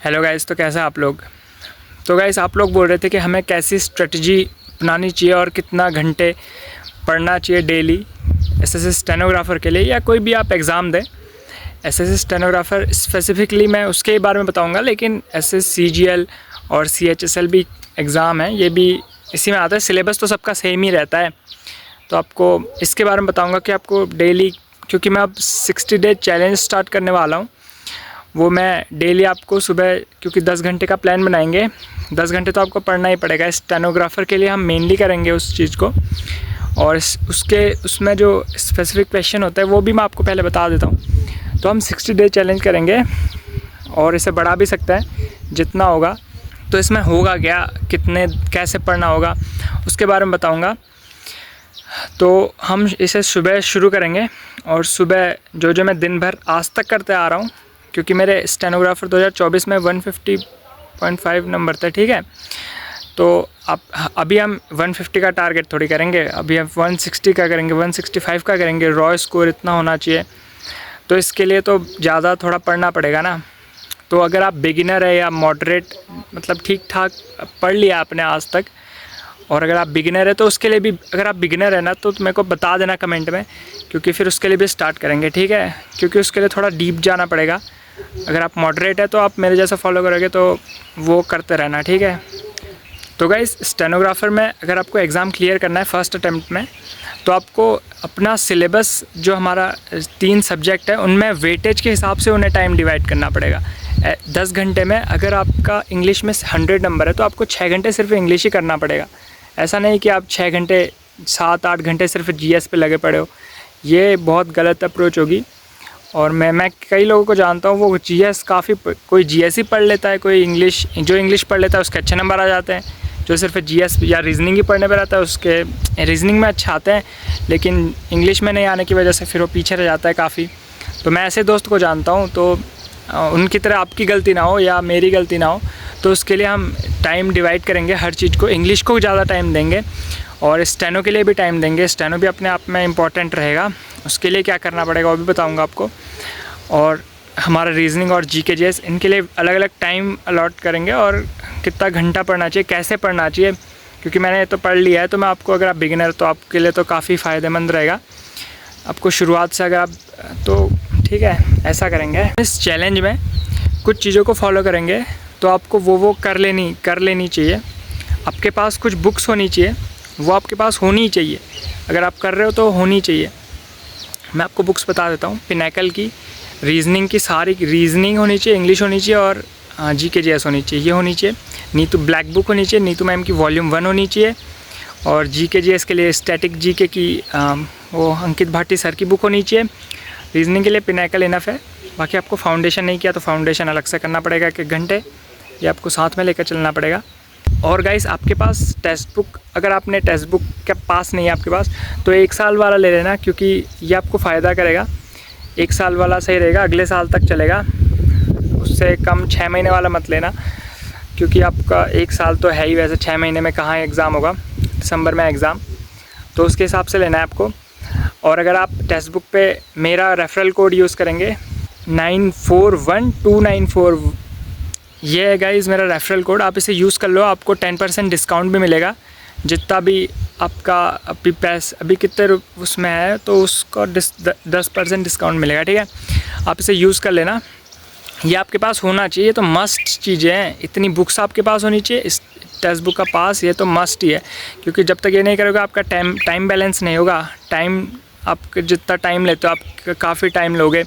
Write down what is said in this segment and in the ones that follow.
Hello guys, तो कैसे आप लोग। तो गाइस आप लोग बोल रहे थे कि हमें कैसी स्ट्रेटजी अपनानी चाहिए और कितना घंटे पढ़ना चाहिए डेली एसएससी स्टेनोग्राफ़र के लिए, या कोई भी आप एग्ज़ाम दें। एसएससी स्टेनोग्राफ़र स्पेसिफिकली मैं उसके बारे में बताऊंगा, लेकिन एसएससी सीजीएल और सीएचएसएल भी एग्ज़ाम है, ये भी इसी में आता है। सिलेबस तो सबका सेम ही रहता है। तो आपको इसके बारे में बताऊँगा कि आपको डेली, क्योंकि मैं अब 60 डे चैलेंज स्टार्ट करने वाला हूँ, वो मैं डेली आपको सुबह, क्योंकि 10 घंटे का प्लान बनाएंगे, 10 घंटे तो आपको पढ़ना ही पड़ेगा। स्टेनोग्राफ़र के लिए हम मेनली करेंगे उस चीज़ को, और उसमें जो स्पेसिफिक क्वेश्चन होता है वो भी मैं आपको पहले बता देता हूँ। तो हम 60 डे चैलेंज करेंगे और इसे बढ़ा भी सकता है जितना होगा। तो इसमें होगा क्या, कैसे पढ़ना होगा, उसके बारे में बताऊँगा। तो हम इसे सुबह शुरू करेंगे, और सुबह जो मैं दिन भर आज तक करते आ रहा हूँ, क्योंकि मेरे स्टेनोग्राफ़र 2024 में 150.5 नंबर थे, ठीक है। तो अभी हम 150 का टारगेट थोड़ी करेंगे, अभी हम 160 का करेंगे, 165 का करेंगे। रॉ स्कोर इतना होना चाहिए, तो इसके लिए तो ज़्यादा थोड़ा पढ़ना पड़ेगा ना। तो अगर आप बिगिनर है या मॉडरेट, मतलब ठीक ठाक पढ़ लिया आपने आज तक, और अगर आप बिगिनर है तो उसके लिए भी, अगर आप बिगिनर है ना तो मेरे को बता देना कमेंट में, क्योंकि फिर उसके लिए भी स्टार्ट करेंगे, ठीक है। क्योंकि उसके लिए थोड़ा डीप जाना पड़ेगा। अगर आप मॉडरेट है तो आप मेरे जैसा फॉलो करोगे तो वो करते रहना, ठीक है। तो गाइस स्टेनोग्राफ़र में अगर आपको एग्ज़ाम क्लियर करना है फर्स्ट अटैम्प्ट में, तो आपको अपना सिलेबस, जो हमारा 3 सब्जेक्ट है, उनमें वेटेज के हिसाब से उन्हें टाइम डिवाइड करना पड़ेगा। 10 घंटे में अगर आपका इंग्लिश में 100 नंबर है तो आपको 6 घंटे सिर्फ इंग्लिश ही करना पड़ेगा। ऐसा नहीं कि आप 6 घंटे 7-8 घंटे सिर्फ जीएस पे लगे पड़े हो, ये बहुत गलत अप्रोच होगी। और मैं कई लोगों को जानता हूँ, वो जीएस काफ़ी, कोई जीएस ही पढ़ लेता है, कोई इंग्लिश पढ़ लेता है, उसके अच्छे नंबर आ जाते हैं। जो सिर्फ जीएस या रीजनिंग ही पढ़ने पर रहता है, उसके रीजनिंग में अच्छा आते हैं, लेकिन इंग्लिश में नहीं आने की वजह से फिर वो पीछे रह जाता है काफ़ी। तो मैं ऐसे दोस्त को जानता हूँ, तो उनकी तरह आपकी गलती ना हो या मेरी गलती ना हो, तो उसके लिए हम टाइम डिवाइड करेंगे हर चीज़ को। इंग्लिश को ज़्यादा टाइम देंगे और स्टेनो के लिए भी टाइम देंगे। स्टेनो भी अपने आप में इम्पॉर्टेंट रहेगा, उसके लिए क्या करना पड़ेगा वो भी बताऊंगा आपको। और हमारा रीजनिंग और जीके जीएस, इनके लिए अलग अलग टाइम अलॉट करेंगे, और कितना घंटा पढ़ना चाहिए, कैसे पढ़ना चाहिए। क्योंकि मैंने तो पढ़ लिया है, तो मैं आपको, अगर आप बिगिनर, तो आपके लिए तो काफ़ी फ़ायदेमंद रहेगा आपको शुरुआत से, अगर आप, तो ठीक है ऐसा करेंगे। इस चैलेंज में कुछ चीज़ों को फॉलो करेंगे, तो आपको वो कर लेनी चाहिए। आपके पास कुछ बुक्स होनी चाहिए, वो आपके पास होनी चाहिए। अगर आप कर रहे हो तो होनी चाहिए। मैं आपको बुक्स बता देता हूँ। पिनैकल की रीजनिंग की सारी रीजनिंग होनी चाहिए, इंग्लिश होनी चाहिए, और जीके जीएस होनी चाहिए, ये होनी चाहिए। नीतू ब्लैक बुक होनी चाहिए, नीतू मैम की वॉल्यूम 1 होनी चाहिए। और जीके जीएस के लिए स्टैटिक जीके की वो अंकित भाटी सर की बुक होनी चाहिए। रीजनिंग के लिए पिनैकल इनफ है। बाकी आपको फाउंडेशन नहीं किया तो फाउंडेशन अलग से करना पड़ेगा 1 घंटे, ये आपको साथ में लेकर चलना पड़ेगा। और गाइस आपके पास टेक्स्ट बुक, अगर आपने टेक्स्ट बुक के पास नहीं है आपके पास, तो 1 साल वाला ले लेना, क्योंकि ये आपको फ़ायदा करेगा। 1 साल वाला सही रहेगा, अगले साल तक चलेगा। उससे कम 6 महीने वाला मत लेना, क्योंकि आपका 1 साल तो है ही, वैसे 6 महीने में कहाँ एग्ज़ाम होगा, दिसंबर में एग्ज़ाम, तो उसके हिसाब से लेना है आपको। और अगर आप टेक्स्ट बुक पे मेरा रेफरल कोड यूज़ करेंगे 941294, ये है गाइस मेरा रेफरल कोड, आप इसे यूज़ कर लो, आपको 10% डिस्काउंट भी मिलेगा। जितना भी आपका अभी कितने उसमें है, तो उसको 10% डिस्काउंट मिलेगा, ठीक है। आप इसे यूज़ कर लेना, ये आपके पास होना चाहिए। तो मस्ट चीज़ें हैं, इतनी बुक्स आपके पास होनी चाहिए, इस टेक्स्ट बुक का पास, ये तो मस्ट ही है। क्योंकि जब तक ये नहीं करोगे आपका टाइम बैलेंस नहीं होगा। टाइम, आप जितना टाइम लेते हो आप काफ़ी टाइम लोगे,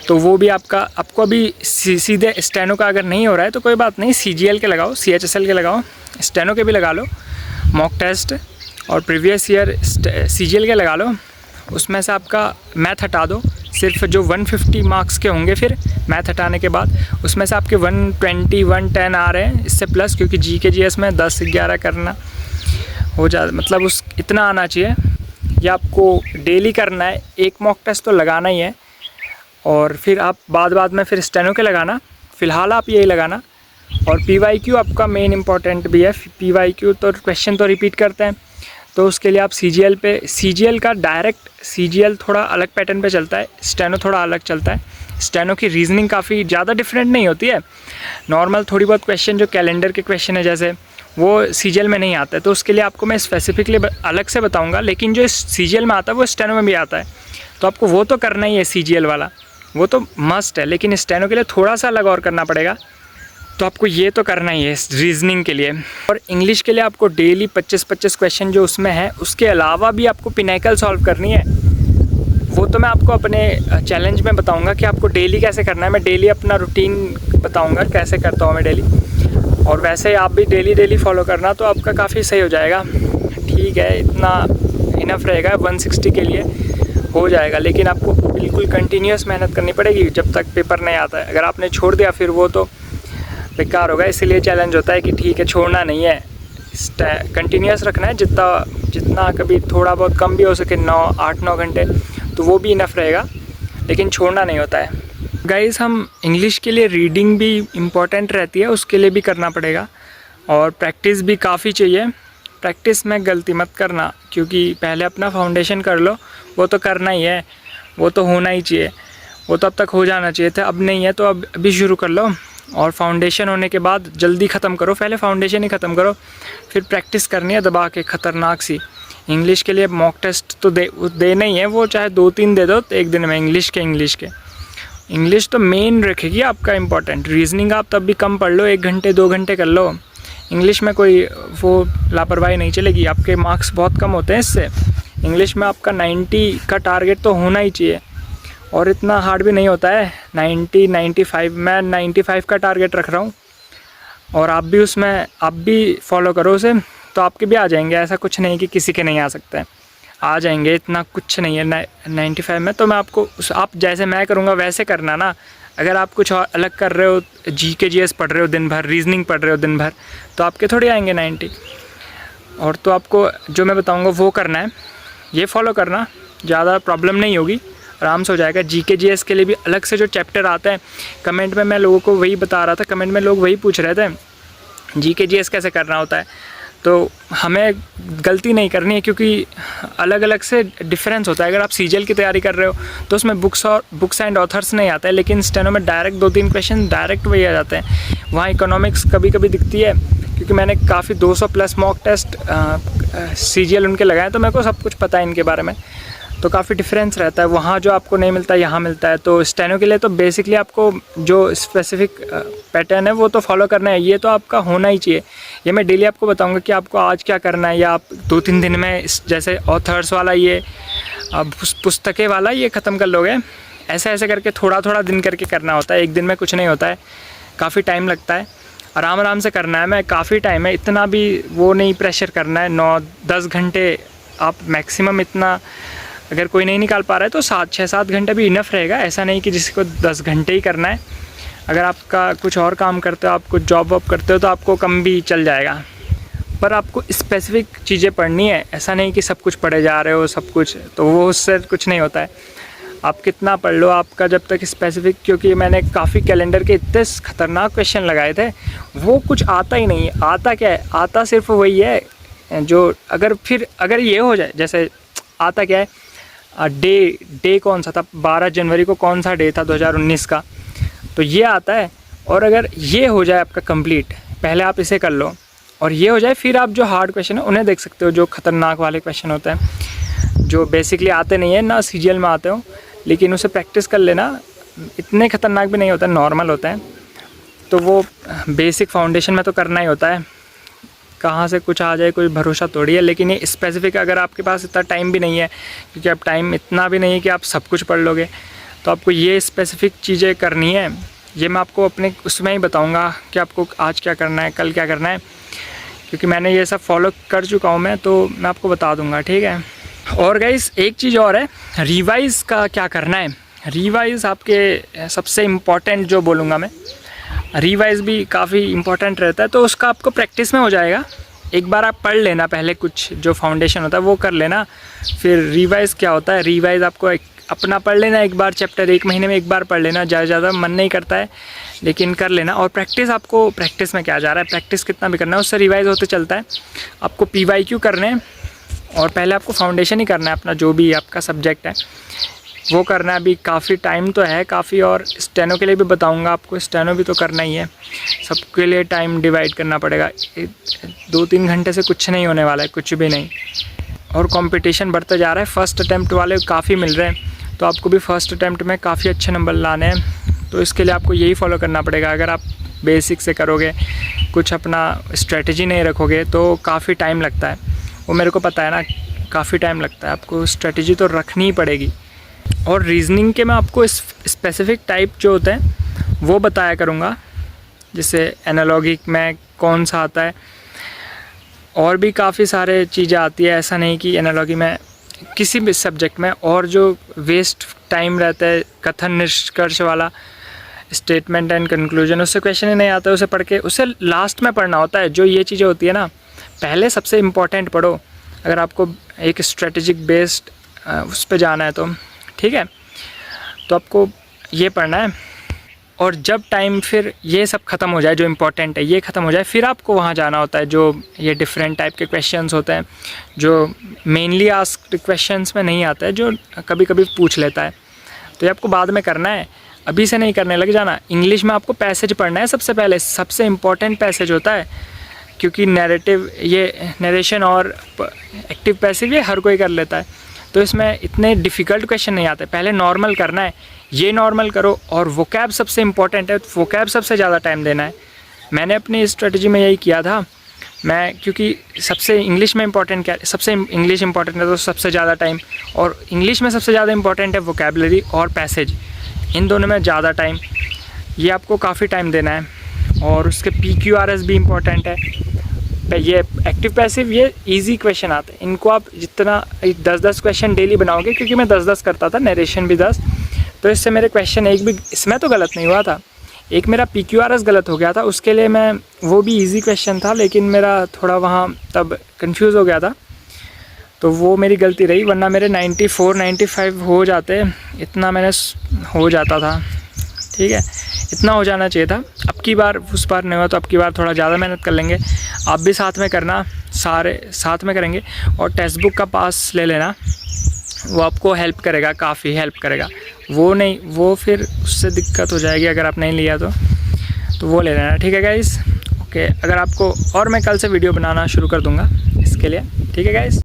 तो वो भी आपको अभी सीधे स्टेनो का अगर नहीं हो रहा है तो कोई बात नहीं, सीजीएल के लगाओ, सीएचएसएल के लगाओ, स्टेनो के भी लगा लो मॉक टेस्ट, और प्रीवियस ईयर सीजीएल के लगा लो। उसमें से आपका मैथ हटा दो, सिर्फ जो 150 मार्क्स के होंगे, फिर मैथ हटाने के बाद उसमें से आपके 120 110 आ रहे हैं, इससे प्लस, क्योंकि जीके जीएस में 10-11 करना हो जाता, मतलब उस इतना आना चाहिए। ये आपको डेली करना है, एक मॉक टेस्ट तो लगाना ही है। और फिर आप बाद में फिर स्टेनो के लगाना, फ़िलहाल आप यही लगाना। और पीवाईक्यू आपका मेन इंपॉर्टेंट भी है। पीवाईक्यू तो क्वेश्चन तो रिपीट करते हैं, तो उसके लिए आप सीजीएल पे, सीजीएल का डायरेक्ट, सीजीएल थोड़ा अलग पैटर्न पे चलता है, स्टेनो थोड़ा अलग चलता है। स्टेनो की रीजनिंग काफ़ी ज़्यादा डिफरेंट नहीं होती है। नॉर्मल थोड़ी बहुत क्वेश्चन जो कैलेंडर के क्वेश्चन है जैसे वो सीजीएल में नहीं आता है, तो उसके लिए आपको मैं स्पेसिफिकली अलग से बताऊंगा। लेकिन जो सीजीएल में आता है वो स्टेनो में भी आता है, तो आपको वो तो करना ही है, सीजीएल वाला वो तो मस्ट है। लेकिन स्टेनो के लिए थोड़ा सा अलग और करना पड़ेगा, तो आपको ये तो करना ही है रीजनिंग के लिए। और इंग्लिश के लिए आपको डेली 25-25 क्वेश्चन जो उसमें है, उसके अलावा भी आपको पिनैकल सॉल्व करनी है। वो तो मैं आपको अपने चैलेंज में बताऊंगा कि आपको डेली कैसे करना है। मैं डेली अपना रूटीन बताऊंगा कैसे करता हूँ मैं डेली, और वैसे आप भी डेली फॉलो करना, तो आपका काफ़ी सही हो जाएगा। ठीक है, इतना इनफ रहेगा 160 के लिए हो जाएगा। लेकिन आपको बिल्कुल कंटिन्यूस मेहनत करनी पड़ेगी जब तक पेपर नहीं आता है। अगर आपने छोड़ दिया फिर वो तो बेकार होगा। इसीलिए चैलेंज होता है कि ठीक है, छोड़ना नहीं है, कंटिन्यूस रखना है। जितना कभी थोड़ा बहुत कम भी हो सके, 8-9 घंटे, तो वो भी इनफ रहेगा, लेकिन छोड़ना नहीं होता है। गाइस, हम इंग्लिश के लिए रीडिंग भी इम्पॉर्टेंट रहती है, उसके लिए भी करना पड़ेगा, और प्रैक्टिस भी काफ़ी चाहिए। प्रैक्टिस में गलती मत करना, क्योंकि पहले अपना फाउंडेशन कर लो, वो तो करना ही है, वो तो होना ही चाहिए, वो तो अब तक हो जाना चाहिए था। अब नहीं है तो अब अभी शुरू कर लो, और फाउंडेशन होने के बाद जल्दी ख़त्म करो। पहले फाउंडेशन ही ख़त्म करो, फिर प्रैक्टिस करनी है दबा के ख़तरनाक सी। इंग्लिश के लिए मॉक टेस्ट तो देना ही है, वो चाहे 2-3 दे दो तो एक दिन में। इंग्लिश तो मेन रखेगी आपका इम्पोर्टेंट। रीजनिंग आप तब भी कम पढ़ लो, 1 घंटे 2 घंटे कर लो। इंग्लिश में कोई वो लापरवाही नहीं चलेगी, आपके मार्क्स बहुत कम होते हैं इससे। इंग्लिश में आपका 90 का टारगेट तो होना ही चाहिए, और इतना हार्ड भी नहीं होता है। 90-95, मैं 95 का टारगेट रख रहा हूँ, और आप भी फॉलो करो उसे, तो आपके भी आ जाएंगे। ऐसा कुछ नहीं कि किसी के नहीं आ सकता है, आ जाएंगे, इतना कुछ नहीं है 95 में। तो मैं आपको आप जैसे मैं करूँगा वैसे करना ना। अगर आप कुछ और अलग कर रहे हो, जीके जीएस पढ़ रहे हो दिन भर, रीजनिंग पढ़ रहे हो दिन भर, तो आपके थोड़ी आएंगे 90। और तो आपको जो मैं बताऊँगा वो करना है, ये फॉलो करना, ज़्यादा प्रॉब्लम नहीं होगी, आराम से हो जाएगा। जीके जीएस के लिए भी अलग से जो चैप्टर आता है, कमेंट में मैं लोगों को वही बता रहा था, कमेंट में लोग वही पूछ रहे थे जीके जीएस कैसे करना होता है। तो हमें गलती नहीं करनी है, क्योंकि अलग अलग से डिफरेंस होता है। अगर आप सीजीएल की तैयारी कर रहे हो तो उसमें बुक्स एंड ऑथर्स नहीं आता है, लेकिन स्टेनो में डायरेक्ट 2-3 क्वेश्चन डायरेक्ट वही आ जाते हैं। वहाँ इकोनॉमिक्स कभी कभी दिखती है, क्योंकि मैंने काफ़ी 200+ मॉक टेस्ट सीजीएल उनके लगाए, तो मेरे को सब कुछ पता है इनके बारे में। तो काफ़ी डिफरेंस रहता है, वहाँ जो आपको नहीं मिलता यहाँ मिलता है। तो स्टेनो के लिए तो बेसिकली आपको जो स्पेसिफिक पैटर्न है वो तो फॉलो करना है, ये तो आपका होना ही चाहिए। ये मैं डेली आपको बताऊंगा कि आपको आज क्या करना है, या आप 2-3 दिन में जैसे ऑथर्स वाला ये पुस्तकें वाला ये ख़त्म कर लोगे। ऐसे करके थोड़ा दिन करके करना होता है, एक दिन में कुछ नहीं होता है, काफ़ी टाइम लगता है। आराम से करना है, मैं काफ़ी टाइम है, इतना भी वो नहीं प्रेशर करना है। 9-10 घंटे आप मैक्सिमम, इतना अगर कोई नहीं निकाल पा रहा है तो 6-7 घंटे भी इनफ रहेगा। ऐसा नहीं कि जिसको 10 घंटे ही करना है। अगर आपका कुछ और काम करते हो, आप कुछ जॉब वॉब करते हो, तो आपको कम भी चल जाएगा, पर आपको स्पेसिफिक चीज़ें पढ़नी है। ऐसा नहीं कि सब कुछ पढ़े जा रहे हो सब कुछ, तो वो उससे कुछ नहीं होता है। आप कितना पढ़ लो, आपका जब तक स्पेसिफिक, क्योंकि मैंने काफ़ी कैलेंडर के इतने ख़तरनाक क्वेश्चन लगाए थे, वो कुछ आता ही नहीं है। आता क्या है, आता सिर्फ वही है जो अगर ये हो जाए, जैसे आता क्या है, डे कौन सा था, 12 जनवरी को कौन सा डे था 2019 का, तो ये आता है। और अगर ये हो जाए आपका कंप्लीट, पहले आप इसे कर लो और ये हो जाए, फिर आप जो हार्ड क्वेश्चन है उन्हें देख सकते हो, जो ख़तरनाक वाले क्वेश्चन होते हैं, जो बेसिकली आते नहीं है ना सीजीएल में आते हो, लेकिन उसे प्रैक्टिस कर लेना। इतने ख़तरनाक भी नहीं होता, नॉर्मल होता है। तो वो बेसिक फाउंडेशन में तो करना ही होता है, कहाँ से कुछ आ जाए कोई भरोसा थोड़ी है। लेकिन ये स्पेसिफिक, अगर आपके पास इतना टाइम भी नहीं है, क्योंकि अब टाइम इतना भी नहीं है कि आप सब कुछ पढ़ लोगे, तो आपको ये स्पेसिफिक चीज़ें करनी है। ये मैं आपको अपने उसमें ही बताऊंगा कि आपको आज क्या करना है, कल क्या करना है, क्योंकि मैंने ये सब फॉलो कर चुका हूँ मैं, तो मैं आपको बता दूँगा, ठीक है। और गाइस, एक चीज़ और है, रिवाइज़ का क्या करना है। रिवाइज़ आपके सबसे इम्पॉर्टेंट जो बोलूँगा मैं, रिवाइज़ भी काफ़ी इम्पोर्टेंट रहता है। तो उसका आपको प्रैक्टिस में हो जाएगा। एक बार आप पढ़ लेना, पहले कुछ जो फाउंडेशन होता है वो कर लेना, फिर रिवाइज़ क्या होता है, रिवाइज़ आपको अपना पढ़ लेना एक बार, चैप्टर 1 महीने में एक बार पढ़ लेना, ज़्यादा मन नहीं करता है लेकिन कर लेना। और प्रैक्टिस, आपको प्रैक्टिस में क्या जा रहा है, प्रैक्टिस कितना भी करना है उससे रिवाइज़ होते चलता है। आपको PYQ करने हैं, और पहले आपको फाउंडेशन ही करना है अपना, जो भी आपका सब्जेक्ट है। वो करना है। अभी काफ़ी टाइम तो है काफ़ी, और स्टेनो के लिए भी बताऊंगा आपको, स्टेनो भी तो करना ही है, सबके लिए टाइम डिवाइड करना पड़ेगा। 2-3 घंटे से कुछ नहीं होने वाला है, कुछ भी नहीं। और कंपटीशन बढ़ता जा रहा है, फर्स्ट अटैम्प्ट वाले काफ़ी मिल रहे हैं, तो आपको भी फर्स्ट अटैम्प्ट में काफ़ी अच्छे नंबर लाने हैं। तो इसके लिए आपको यही फॉलो करना पड़ेगा। अगर आप बेसिक से करोगे, कुछ अपना स्ट्रेटजी नहीं रखोगे तो काफ़ी टाइम लगता है, वो मेरे को पता है ना, काफ़ी टाइम लगता है। आपको स्ट्रेटजी तो रखनी ही पड़ेगी। और रीजनिंग के मैं आपको स्पेसिफिक टाइप जो होते हैं वो बताया करूँगा, जैसे एनालॉगिक में कौन सा आता है, और भी काफ़ी सारे चीज़ें आती है। ऐसा नहीं कि एनालॉगी में, किसी भी सब्जेक्ट में। और जो वेस्ट टाइम रहता है, कथन निष्कर्ष वाला, स्टेटमेंट एंड कंक्लूजन, उससे क्वेश्चन ही नहीं आता है, उसे पढ़ के उसे लास्ट में पढ़ना होता है। जो ये चीज़ें होती है ना, पहले सबसे इम्पोर्टेंट पढ़ो अगर आपको एक स्ट्रेटेजिक बेस्ड उस पर जाना है तो, ठीक है। तो आपको ये पढ़ना है, और जब टाइम फिर ये सब ख़त्म हो जाए, जो इम्पोर्टेंट है ये ख़त्म हो जाए, फिर आपको वहाँ जाना होता है। जो ये डिफरेंट टाइप के क्वेश्चंस होते हैं, जो मेनली आस्क्ड क्वेश्चंस में नहीं आता है, जो कभी कभी पूछ लेता है, तो ये आपको बाद में करना है, अभी से नहीं करने लग जाना। इंग्लिश में आपको पैसेज पढ़ना है सबसे पहले, सबसे इम्पोर्टेंट पैसेज होता है, क्योंकि नैरेटिव, ये नरेशन और एक्टिव पैसिव ये हर कोई कर लेता है, तो इसमें इतने डिफ़िकल्ट क्वेश्चन नहीं आते। पहले नॉर्मल करना है, ये नॉर्मल करो, और वोकैब सबसे इम्पोर्टेंट है, वोकैब सबसे ज़्यादा टाइम देना है। मैंने अपनी स्ट्रेटजी में यही किया था, मैं, क्योंकि सबसे इंग्लिश में इम्पोर्टेंट क्या, सबसे इंग्लिश इंपॉर्टेंट है तो सबसे ज़्यादा टाइम, और इंग्लिश में सबसे ज़्यादा इंपॉर्टेंट है वोकैबलरी और पैसेज, इन दोनों में ज़्यादा टाइम, ये आपको काफ़ी टाइम देना है। और उसके PQRS भी इम्पोर्टेंट है। ये एक्टिव पैसिव, ये इजी क्वेश्चन आते हैं, इनको आप जितना 10-10 क्वेश्चन डेली बनाओगे, क्योंकि मैं 10-10 करता था, नरेशन भी 10, तो इससे मेरे क्वेश्चन एक भी इसमें तो गलत नहीं हुआ था। एक मेरा PQRS गलत हो गया था, उसके लिए मैं, वो भी इजी क्वेश्चन था, लेकिन मेरा थोड़ा वहाँ तब कंफ्यूज हो गया था, तो वो मेरी गलती रही, वरना मेरे 94-95 हो जाते, इतना मैंने हो जाता था, ठीक है, इतना हो जाना चाहिए था। अब की बार उस बार नहीं हुआ, तो अब की बार थोड़ा ज़्यादा मेहनत कर लेंगे। आप भी साथ में करना, सारे साथ में करेंगे। और टेक्स्ट बुक का पास ले लेना, वो आपको हेल्प करेगा, काफ़ी हेल्प करेगा। वो नहीं, वो फिर उससे दिक्कत हो जाएगी अगर आप नहीं लिया तो वो ले लेना, ठीक है गाइस। ओके, अगर आपको, और मैं कल से वीडियो बनाना शुरू कर दूँगा इसके लिए, ठीक है गाइस।